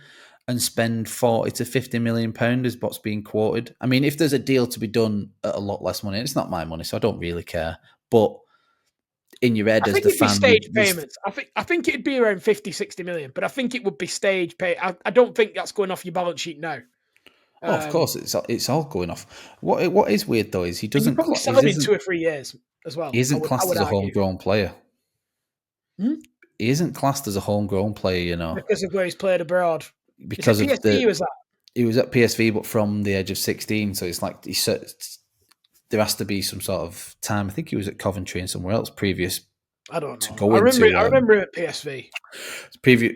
and spend 40 to 50 million pound is what's being quoted? I mean, if there's a deal to be done at a lot less money, it's not my money, so I don't really care. But in your head as the fan, stage payments. I think it'd be around 50, 60 million, but I think it would be stage pay. I don't think that's going off your balance sheet now. Of course, it's all going off. What is weird though is he doesn't. You probably sell him in 2 or 3 years as well. He isn't classed as a homegrown player. He isn't classed as a homegrown player, you know, because of where he's played abroad. Because of PSV was that? He was at PSV, but from the age of 16. So it's like there has to be some sort of time. I think he was at Coventry and somewhere else previous. I don't know. I remember at PSV.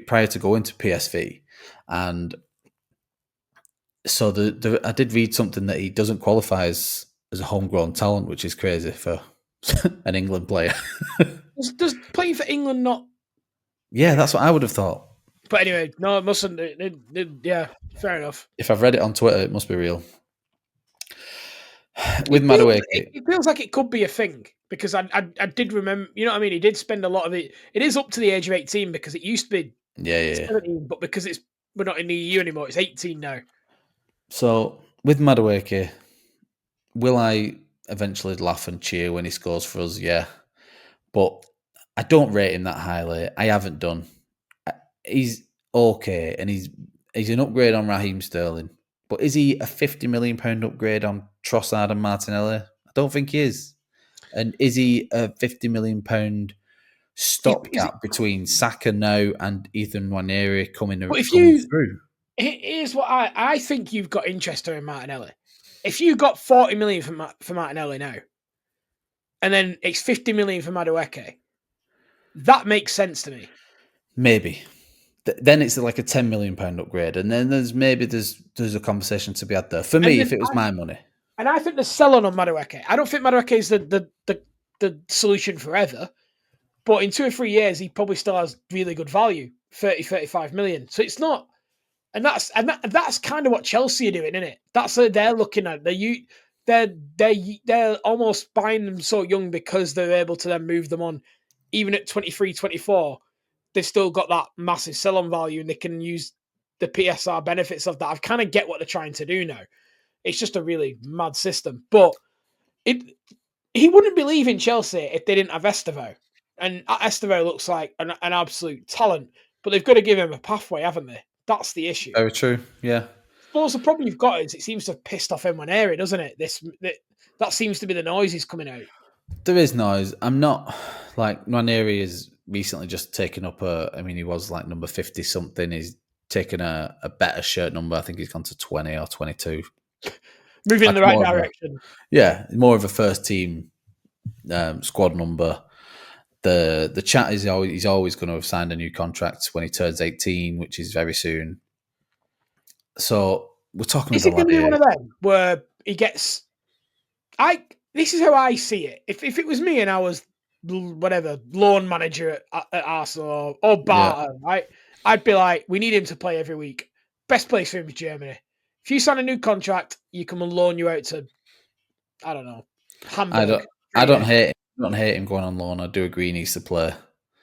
Prior to going to PSV, and so I did read something that he doesn't qualify as a homegrown talent, which is crazy for an England player. Does playing for England not? Yeah, that's what I would have thought. But anyway, no, it mustn't. Yeah, fair enough. If I've read it on Twitter, it must be real. With Madueke, it feels like it could be a thing because I did remember. You know what I mean? He did spend a lot of it. It is up to the age of 18 because it used to be 17, but because we're not in the EU anymore, it's 18 now. So with Madueke, will I eventually laugh and cheer when he scores for us? Yeah, but I don't rate him that highly. I haven't done. He's okay, and he's an upgrade on Raheem Sterling. But is he a £50 million upgrade on Trossard and Martinelli? I don't think he is. And is he a £50 million stopgap between Saka now and Ethan Nwaneri coming through? Here's what I think you've got interest in Martinelli. If you got 40 million for Martinelli now, and then it's 50 million for Madueke, that makes sense to me. maybe. Then it's like a £10 million upgrade, and then there's a conversation to be had there. For And me, then if it was my money, I think the selling on Madueke. I don't think Madueke is the solution forever, but in 2 or 3 years, he probably still has really good value, 30, 35 million. So it's not, and that's kind of what Chelsea are doing, isn't it? That's what they're looking at. They're almost buying them so young because they're able to then move them on, even at 23, 24. They've still got that massive sell-on value, and they can use the PSR benefits of that. I kind of get what they're trying to do now. It's just a really mad system, but he wouldn't be leaving Chelsea if they didn't have Estevao. And Estevao looks like an absolute talent, but they've got to give him a pathway, haven't they? That's the issue. very true. Yeah, I suppose the problem you've got is it seems to have pissed off Emaneri, doesn't it? That seems to be the noise he's coming out. there is noise. I'm not like Nwaneri has recently just taken up he was like number 50 something. He's taken a better shirt number. I think he's gone to 20 or 22. Moving in Like the right direction. More of a first team squad number. The chat is he's always going to have signed a new contract when he turns 18, which is very soon. So we're talking Is about it going to be one of them where he gets? This is how I see it. If it was me and I was whatever loan manager at Arsenal or Barton, right, I'd be like, we need him to play every week. Best place for him is Germany. If you sign a new contract, you can loan you out to, I don't know, Hamburg. I don't hate him going on loan. I do agree he needs to play.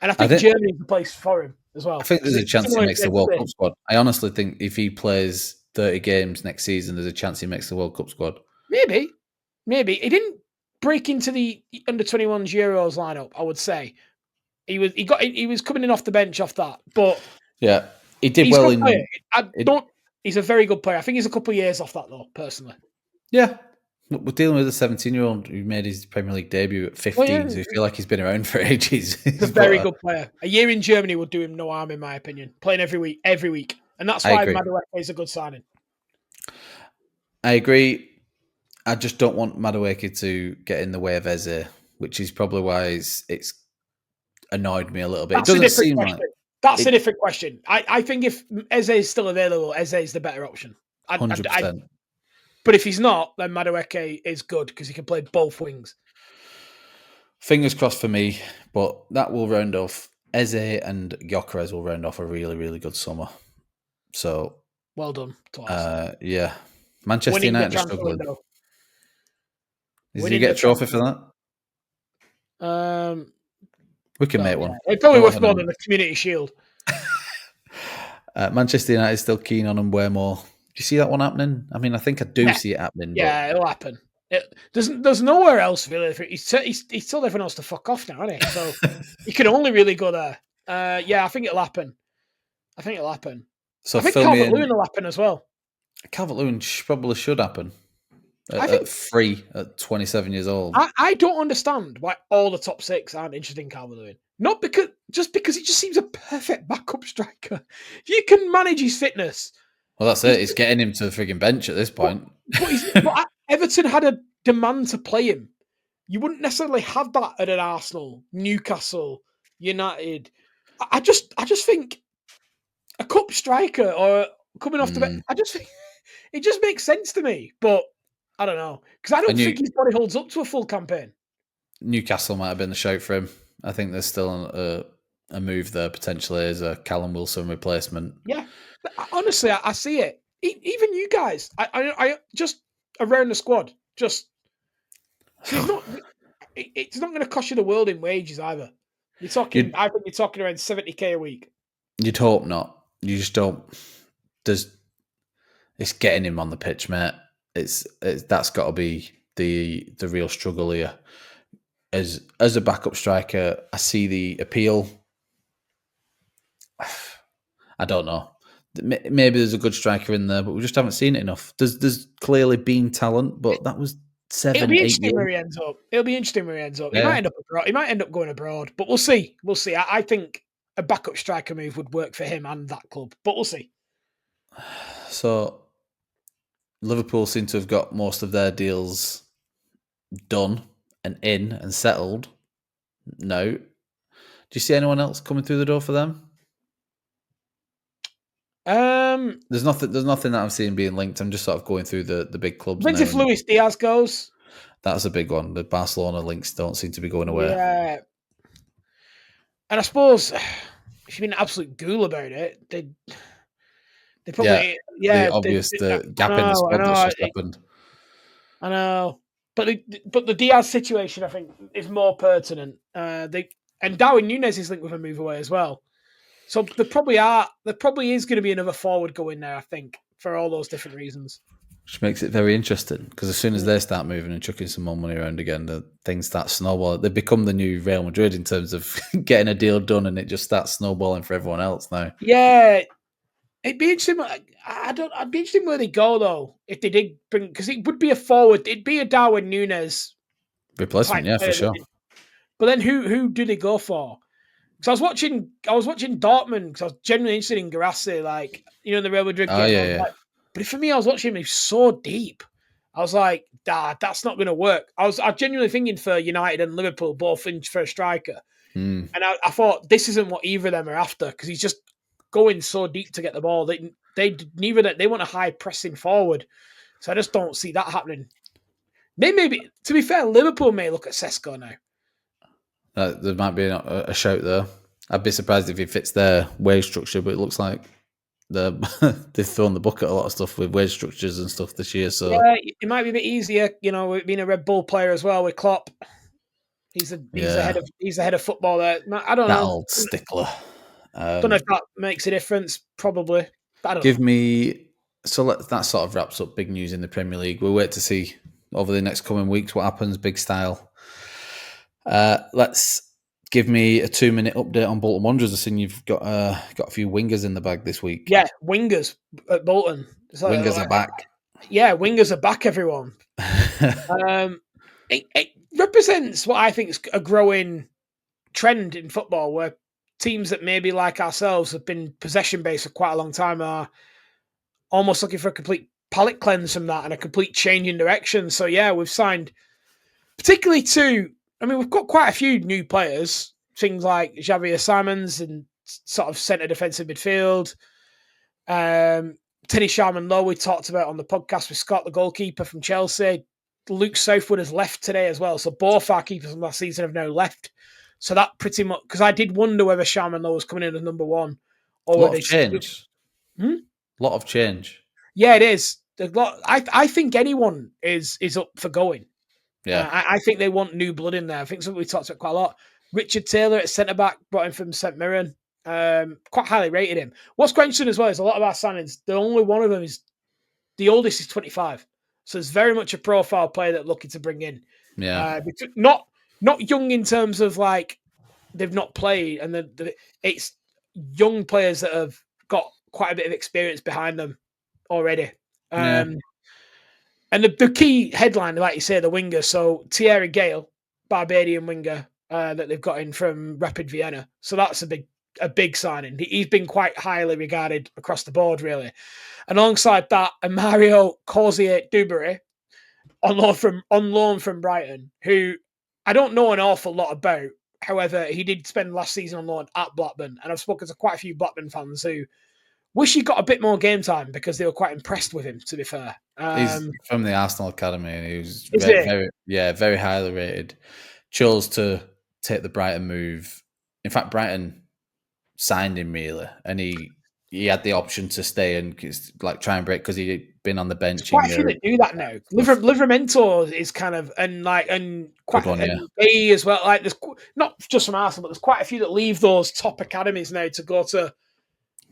And I think Germany's the place for him as well. I think there's a chance he makes the World Cup squad. I honestly think if he plays 30 games next season, there's a chance he makes the World Cup squad. Maybe. He didn't break into the under-21s Euros lineup, I would say. He was coming in off the bench off that. But yeah, he did well in he's a very good player. I think he's a couple of years off that though, personally. Yeah. We're dealing with a 17-year-old who made his Premier League debut at 15, so I feel like he's been around for ages. He's a very good player. A year in Germany would do him no harm, in my opinion. Playing every week. And that's why Madueke is a good signing. I agree. I just don't want Madueke to get in the way of Eze, which is probably why it's annoyed me a little bit. That's a different question. I think if Eze is still available, Eze is the better option. 100%. But if he's not, then Madueke is good because he can play both wings. Fingers crossed for me, but that will round off. Eze and Gyokeres will round off a really, really good summer. So well done to us. Yeah, Manchester United are struggling. Did you get a trophy for that? We can make one. It's probably worth more than the Community Shield. Manchester United is still keen on him way more. Do you see that one happening? I mean, I think I do see it happening. Yeah, it'll happen. There's nowhere else really. He's told everyone else to fuck off now, isn't he? So he can only really go there. Yeah, I think it'll happen. So I think Calvert-Lewin will happen as well. Calvert-Lewin probably should happen. At 27 years old. I don't understand why all the top six aren't interested in Calvert-Lewin. Not because he just seems a perfect backup striker. If you can manage his fitness. Well, that's it. It's getting him to the frigging bench at this point. But Everton had a demand to play him. You wouldn't necessarily have that at an Arsenal, Newcastle, United. I just think a cup striker or coming off the bench. I just think it just makes sense to me. But I don't know because I don't think his body holds up to a full campaign. Newcastle might have been the shout for him. I think there's still a move there potentially as a Callum Wilson replacement. Yeah, honestly, I see it. Even you guys, I just around the squad, just it's not going to cost you the world in wages either. I think you're talking around 70k a week. You'd hope not. You just don't. It's getting him on the pitch, mate. That's got to be the real struggle here. As a backup striker, I see the appeal. I don't know. Maybe there's a good striker in there, but we just haven't seen it enough. There's clearly been talent, but that was 7-8 years. It'll be interesting where he ends up. Yeah. He might end up abroad. He might end up going abroad, but we'll see. I think a backup striker move would work for him and that club, but we'll see. So Liverpool seem to have got most of their deals done and in and settled. No. Do you see anyone else coming through the door for them? There's nothing that I'm seeing being linked. I'm just sort of going through the big clubs Depends now. if Luis Diaz goes. That's a big one. The Barcelona links don't seem to be going away. Yeah. And I suppose if you've been an absolute ghoul about it, they probably the gap in the squad that's just happened. I know, but the Diaz situation I think is more pertinent. And Darwin Núñez is linked with a move away as well, so there probably is going to be another forward going there. I think for all those different reasons, which makes it very interesting because as soon as they start moving and chucking some more money around again, things start snowballing. They become the new Real Madrid in terms of getting a deal done, and it just starts snowballing for everyone else now. Yeah. It'd be interesting. I'd be interested where they go though. If they did bring, because it would be a forward. It'd be a Darwin Núñez replacement, yeah, for sure. But then who do they go for? Because I was watching Dortmund because I was genuinely interested in Guirassy, like in the Real Madrid game. Yeah. But for me, I was watching him. He was so deep. I was like, that's not going to work. I genuinely thinking for United and Liverpool both in for a striker, and I thought this isn't what either of them are after because he's just going so deep to get the ball. They want a high pressing forward, so I just don't see that happening. Maybe to be fair, Liverpool may look at Sesko now. There might be a shout there. I'd be surprised if he fits their wage structure, but it looks like they've thrown the book at a lot of stuff with wage structures and stuff this year. So yeah, it might be a bit easier, being a Red Bull player as well with Klopp. He's the head of football there. I don't know. That old stickler. Don't know if that makes a difference. Probably. But I don't know. That sort of wraps up big news in the Premier League. We'll wait to see over the next coming weeks what happens, big style. Let's give me a 2-minute update on Bolton Wanderers. I've seen you've got a few wingers in the bag this week. Yeah, wingers at Bolton. Wingers are back. Yeah, wingers are back, everyone. It represents what I think is a growing trend in football where teams that maybe like ourselves have been possession-based for quite a long time are almost looking for a complete palate cleanse from that and a complete change in direction. So, yeah, we've signed particularly we've got quite a few new players, things like Javier Simons and sort of centre defensive midfield. Teddy Sharman-Lowe we talked about on the podcast with Scott, the goalkeeper from Chelsea. Luke Southwood has left today as well. So both our keepers from last season have now left. So that pretty much, because I did wonder whether Sharman-Lowe was coming in as number one. Or a lot of change. A lot of change. Yeah, it is. I think anyone is up for going. Yeah, I think they want new blood in there. I think something we talked about quite a lot. Richard Taylor at centre back, brought him from St Mirren. Quite highly rated him. What's quite interesting as well is a lot of our signings, the only one of them is the oldest is 25. So it's very much a profile player that looking to bring in. Yeah, not young in terms of like they've not played, and it's young players that have got quite a bit of experience behind them already. And the key headline, like you say, the winger. So Thierry Gale, Barbadian winger that they've got in from Rapid Vienna. So that's a big signing. He's been quite highly regarded across the board, really. And alongside that, a Mario Cozier-Duberry on loan from Brighton, who I don't know an awful lot about. However, he did spend last season on loan at Blackburn, and I've spoken to quite a few Blackburn fans who wish he got a bit more game time because they were quite impressed with him, to be fair. He's from the Arsenal Academy, and he was very highly rated. Chose to take the Brighton move. In fact, Brighton signed him really, and he had the option to stay and try and break because he'd been on the bench. There's quite a few that do that now. Livramento is kind of and quite A as well. Like there's not just from Arsenal, but there's quite a few that leave those top academies now to go to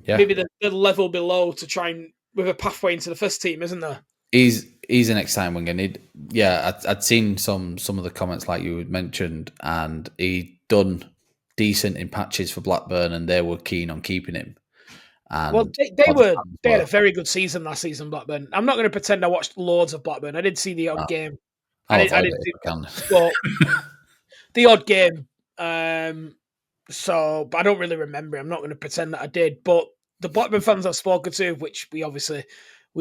maybe the level below to try and with a pathway into the first team, isn't there? He's an exciting winger. I'd seen some of the comments like you had mentioned, and he'd done decent in patches for Blackburn, and they were keen on keeping him. And they had a very good season last season, Blackburn. I'm not going to pretend I watched loads of Blackburn. I did see the odd game. I didn't see the odd game. But I don't really remember. I'm not going to pretend that I did. But the Blackburn fans I've spoken to, which we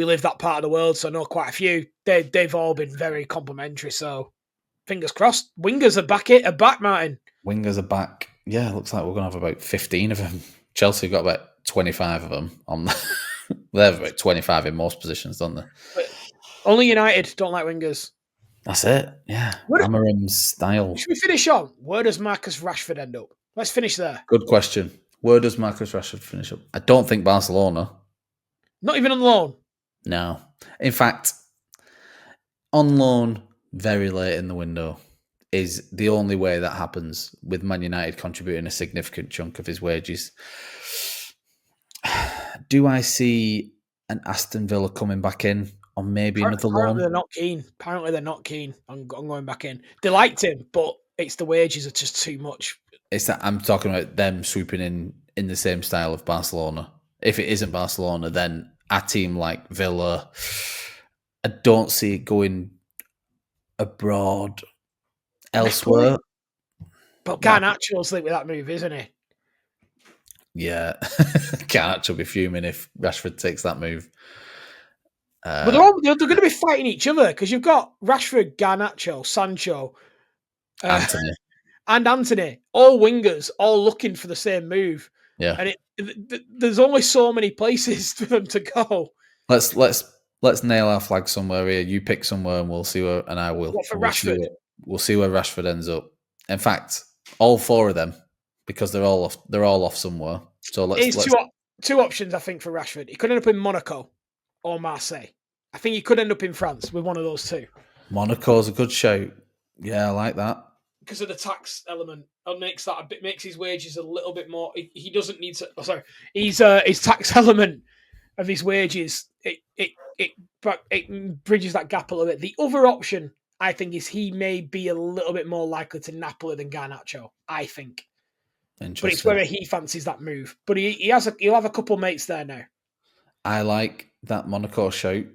live that part of the world, so I know quite a few. They've all been very complimentary. So fingers crossed. Wingers are back, Martyn. Wingers are back. Yeah, it looks like we're going to have about 15 of them. Chelsea got about 25 of them on They have about 25 in most positions, don't they? But only United don't like wingers. That's it. Yeah. Amarim's style. Should we finish on? Where does Marcus Rashford end up? Let's finish there. Good question. Where does Marcus Rashford finish up? I don't think Barcelona. Not even on loan. No. In fact, on loan very late in the window is the only way that happens, with Man United contributing a significant chunk of his wages. Do I see an Aston Villa coming back in on maybe another loan? They're not keen. Apparently, they're not keen on going back in. They liked him, but it's the wages are just too much. It's that I'm talking about them swooping in the same style of Barcelona. If it isn't Barcelona, then a team like Villa, I don't see it going abroad elsewhere. But Garnacho's linked with that move, isn't he? Yeah. Garnacho will be fuming if Rashford takes that move. But they're going to be fighting each other because you've got Rashford, Garnacho, Sancho, Antony. And Antony, all wingers, all looking for the same move. Yeah. And there's only so many places for them to go. Let's nail our flag somewhere here. You pick somewhere, and we'll see where. And I will. What for Rashford? We'll see where Rashford ends up. In fact, all four of them, because they're all off somewhere. So let's two options, I think, for Rashford. He could end up in Monaco or Marseille. I think he could end up in France with one of those two. Monaco's a good shout. Yeah, I like that. Because of the tax element, it makes his wages a little bit more. He doesn't need to. His tax element of his wages it bridges that gap a little bit. The other option, I think, is he may be a little bit more likely to Napoli than Garnacho. I think, but it's whether he fancies that move. But he'll have a couple mates there now. I like that Monaco shout.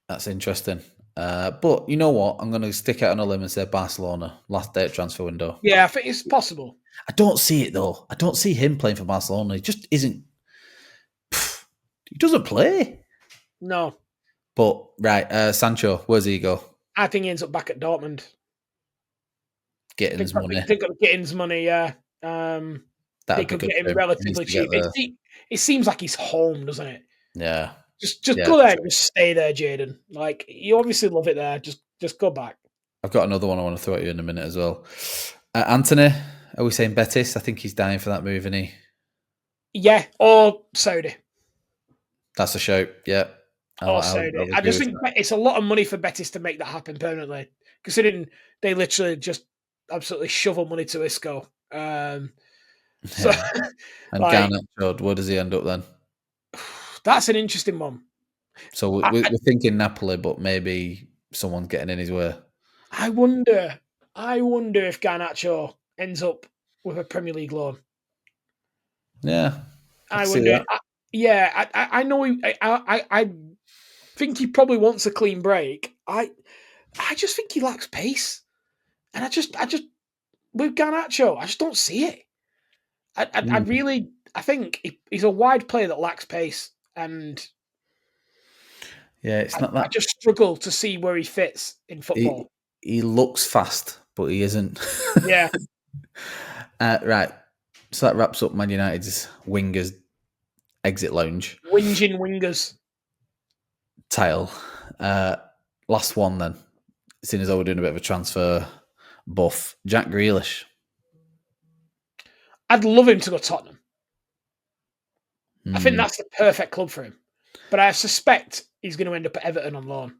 That's interesting. But you know what? I'm going to stick out on a limb and say Barcelona, last day at transfer window. Yeah, I think it's possible. I don't see it, though. I don't see him playing for Barcelona. He just isn't. He doesn't play. No. But, right, Sancho, where's he go? I think he ends up back at Dortmund. Getting his money. I think getting his money, yeah. They could get him relatively cheap. It seems like he's home, doesn't it? Yeah. Just go there and just stay there, Jaden. Like, you obviously love it there. Just go back. I've got another one I want to throw at you in a minute as well. Antony, are we saying Betis? I think he's dying for that move, isn't he? Yeah, or Saudi. That's a shout, yeah. Saudi. I just think it's a lot of money for Betis to make that happen permanently, considering they literally just absolutely shovel money to Isco. And Garnacho, where does he end up then? That's an interesting one. So we're thinking Napoli, but maybe someone's getting in his way. I wonder if Garnacho ends up with a Premier League loan. Yeah, I wonder. I know. I think he probably wants a clean break. I just think he lacks pace, and I just with Garnacho, I just don't see it. I think he's a wide player that lacks pace, and it's not that. I just struggle to see where he fits in football. He looks fast, but he isn't. Yeah. Right. So that wraps up Man United's wingers exit lounge. Whinging wingers. Title. Last one then. Seeing as though we're doing a bit of a transfer buff. Jack Grealish. I'd love him to go Tottenham. I think that's the perfect club for him. But I suspect he's going to end up at Everton on loan.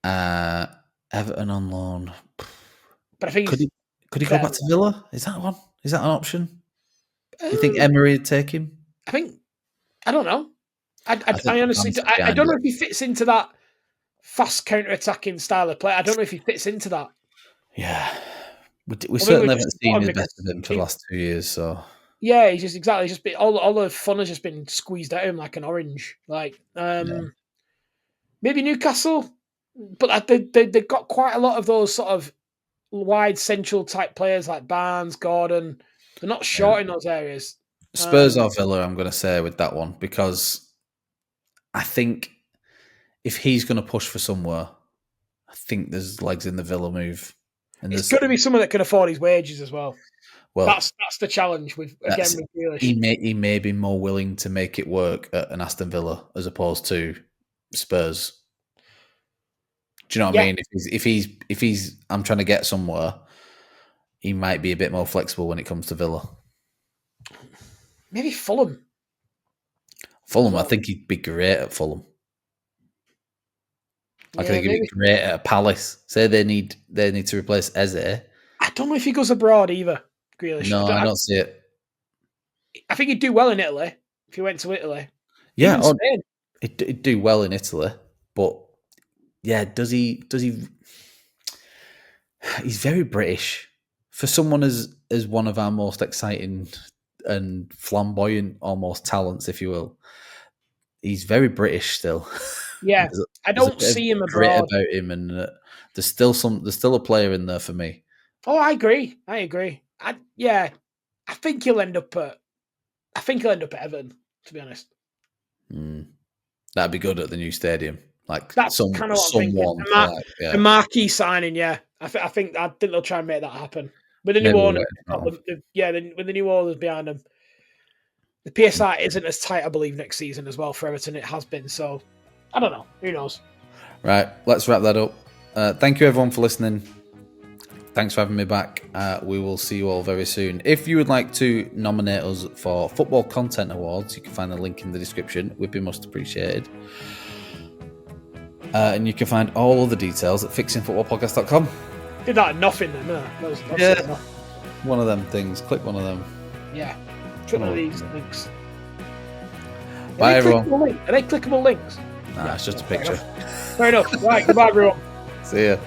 Everton on loan. But I think could he go back to Villa? Is that one? Is that an option? Do you think Emery would take him? I don't know. I honestly I don't know if he fits into that fast counter-attacking style of play. I don't know if he fits into that. Yeah. We certainly haven't seen the best of him for the last 2 years, so... Yeah, he's just been all the fun has just been squeezed out of him like an orange. Like maybe Newcastle, but they've got quite a lot of those sort of wide central type players like Barnes, Gordon. They're not short in those areas. Spurs or Villa, I'm going to say with that one, because I think if he's going to push for somewhere, I think there's legs in the Villa move. And it's got to be someone that can afford his wages as well. Well, That's the challenge with Grealish. he may be more willing to make it work at an Aston Villa as opposed to Spurs. Do you know what I mean? If he's I'm trying to get somewhere, he might be a bit more flexible when it comes to Villa. Maybe Fulham. I think he'd be great at Fulham. I think he'd be great at Palace. Say they need to replace Eze. I don't know if he goes abroad either, Grealish. No, I don't see it. I think he'd do well in Italy if he went to Italy. Yeah, he'd do well in Italy, but yeah, does he? He's very British for someone as one of our most exciting and flamboyant, almost talents, if you will. He's very British still. Yeah, I don't see him abroad. About him, and there's still a player in there for me. Oh, I agree. I think he'll end up at Everton, to be honest. That'd be good at the new stadium. Like that's kind of what I'm thinking. A marquee signing, yeah. I think they'll try and make that happen with the new owner. With the new owners behind them. The PSI isn't as tight, I believe, next season as well for Everton. It has been, so I don't know. Who knows? Right, let's wrap that up. Thank you everyone for listening. Thanks for having me back. We will see you all very soon. If you would like to nominate us for Football Content Awards, you can find the link in the description. We'd be most appreciated. And you can find all other details at fixingfootballpodcast.com. Did that nothing then, yeah. One of them things. Click one of them. Yeah. Click one of these links. Bye, everyone. Are they clickable links? Nah, it's just a picture. Fair enough. Right, goodbye, everyone. See ya.